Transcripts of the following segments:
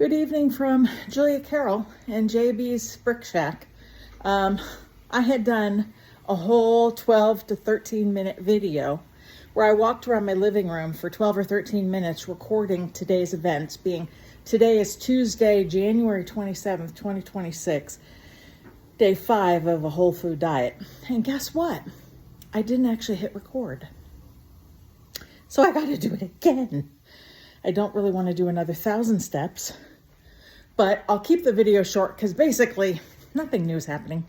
Good evening from Julia Carroll and JB's Brick Shack. I had done a whole 12 to 13 minute video where I walked around my living room for 12 or 13 minutes recording today's events, being today is Tuesday, January 27th, 2026, day 5 of a whole food diet. And guess what? I didn't actually hit record. So I got to do it again. I don't really want to do another 1,000 steps, but I'll keep the video short because basically nothing new is happening.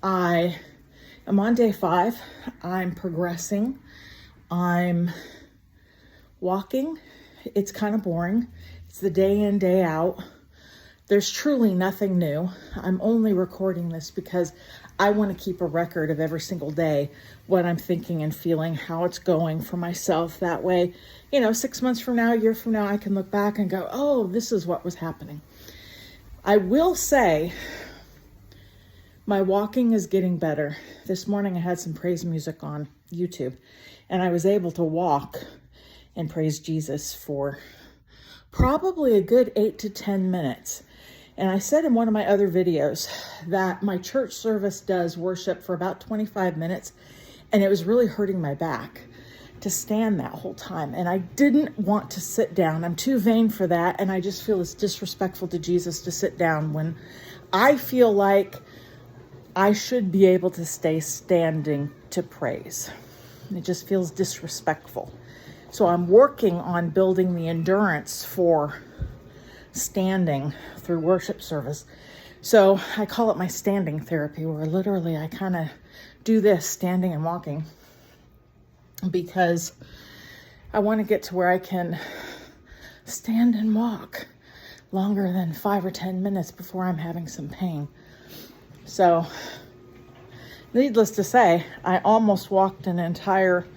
I am on day 5. I'm progressing. I'm walking. It's kind of boring. It's the day in, day out. There's truly nothing new. I'm only recording this because I want to keep a record of every single day, what I'm thinking and feeling, how it's going for myself. That way, 6 months from now, a year from now, I can look back and go, oh, this is what was happening. I will say my walking is getting better. This morning I had some praise music on YouTube and I was able to walk and praise Jesus for probably a good 8 to 10 minutes. And I said in one of my other videos that my church service does worship for about 25 minutes, and it was really hurting my back to stand that whole time. And I didn't want to sit down. I'm too vain for that. And I just feel it's disrespectful to Jesus to sit down when I feel like I should be able to stay standing to praise. It just feels disrespectful. So I'm working on building the endurance for standing through worship service. So I call it my standing therapy, where literally I kind of do this standing and walking because I want to get to where I can stand and walk longer than 5 or 10 minutes before I'm having some pain. So needless to say, I almost walked an entire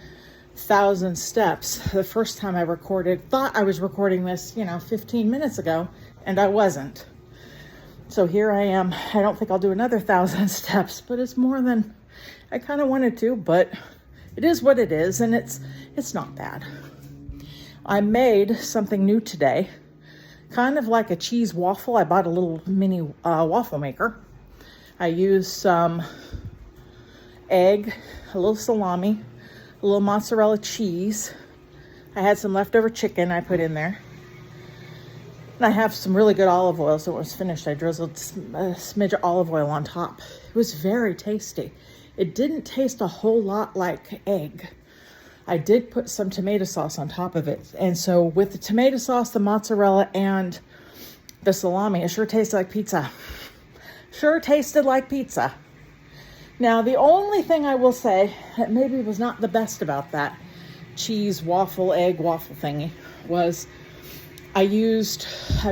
1,000 steps the first time I recorded. Thought I was recording this 15 minutes ago, and I wasn't. So here I am. I don't think I'll do another 1,000 steps, but it's more than I kind of wanted to, but it is what it is, and it's not bad. I made something new today, kind of like a cheese waffle. I bought a little mini waffle maker. I used some egg, a little salami, a little mozzarella cheese. I had some leftover chicken I put in there. And I have some really good olive oil, so when it was finished, I drizzled a smidge of olive oil on top. It was very tasty. It didn't taste a whole lot like egg. I did put some tomato sauce on top of it. And so with the tomato sauce, the mozzarella, and the salami, it sure tasted like pizza. Sure tasted like pizza. Now, the only thing I will say that maybe was not the best about that cheese waffle, egg waffle thingy was I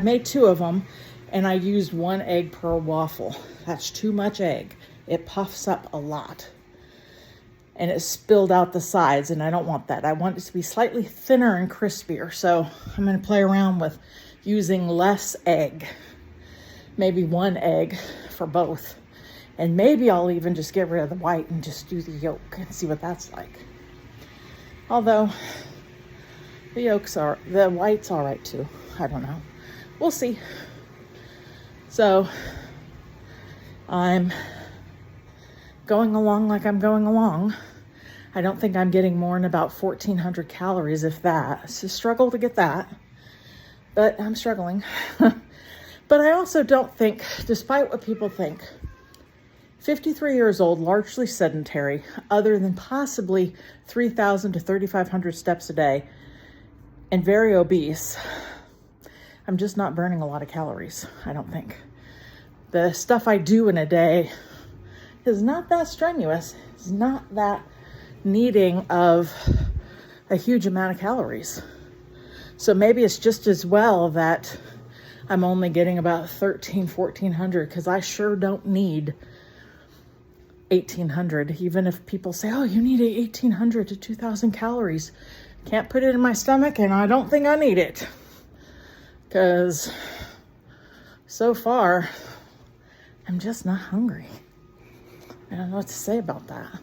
made 2 of them, and I used 1 egg per waffle. That's too much egg. It puffs up a lot, and it spilled out the sides, and I don't want that. I want it to be slightly thinner and crispier, so I'm going to play around with using less egg. Maybe 1 egg for both. And maybe I'll even just get rid of the white and just do the yolk and see what that's like. Although the white's all right too. I don't know. We'll see. So I'm going along like I'm going along. I don't think I'm getting more than about 1,400 calories, if that. It's a struggle to get that, but I'm struggling. But I also don't think, despite what people think, 53 years old, largely sedentary, other than possibly 3,000 to 3,500 steps a day, and very obese, I'm just not burning a lot of calories, I don't think. The stuff I do in a day is not that strenuous. It's not that needing of a huge amount of calories. So maybe it's just as well that I'm only getting about 1,400, because I sure don't need 1,800, even if people say, oh, you need 1,800 to 2,000 calories. Can't put it in my stomach, and I don't think I need it. Because so far, I'm just not hungry. I don't know what to say about that.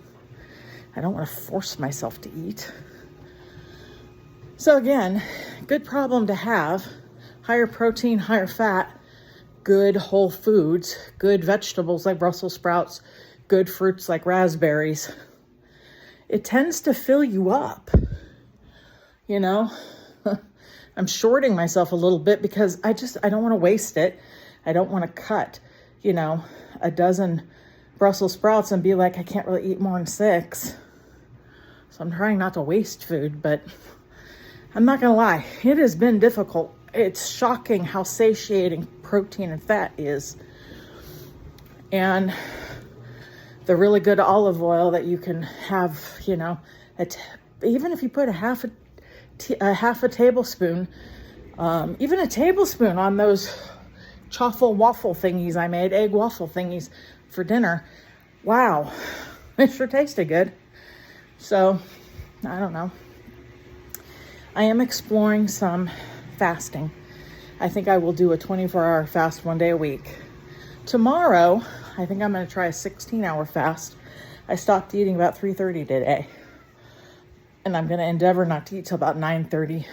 I don't want to force myself to eat. So again, good problem to have, higher protein, higher fat, good whole foods, good vegetables like Brussels sprouts, good fruits like raspberries, it tends to fill you up, you know? I'm shorting myself a little bit because I don't want to waste it. I don't want to cut, a dozen Brussels sprouts and be like, I can't really eat more than 6. So I'm trying not to waste food, but I'm not going to lie. It has been difficult. It's shocking how satiating protein and fat is. And the really good olive oil that you can have, even if you put a half a tablespoon, even a tablespoon on those chaffle waffle thingies I made, egg waffle thingies for dinner. Wow, it sure tasted good. So, I don't know. I am exploring some fasting. I think I will do a 24-hour fast 1 day a week. Tomorrow, I think I'm going to try a 16-hour fast. I stopped eating about 3:30 today. And I'm going to endeavor not to eat till about 9:30,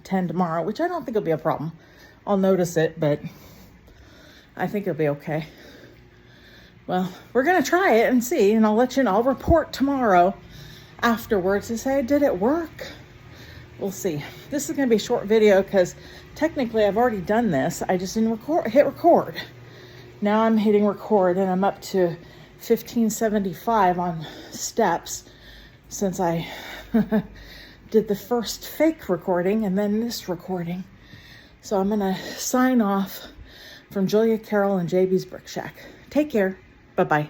10 tomorrow, which I don't think will be a problem. I'll notice it, but I think it'll be okay. Well, we're going to try it and see, and I'll let you know. I'll report tomorrow afterwards to say, did it work? We'll see. This is going to be a short video because technically I've already done this. I just didn't hit record. Now I'm hitting record and I'm up to 1575 on steps since I did the first fake recording and then this recording. So I'm going to sign off from Julia Carol and JB's Brick Shack. Take care. Bye-bye.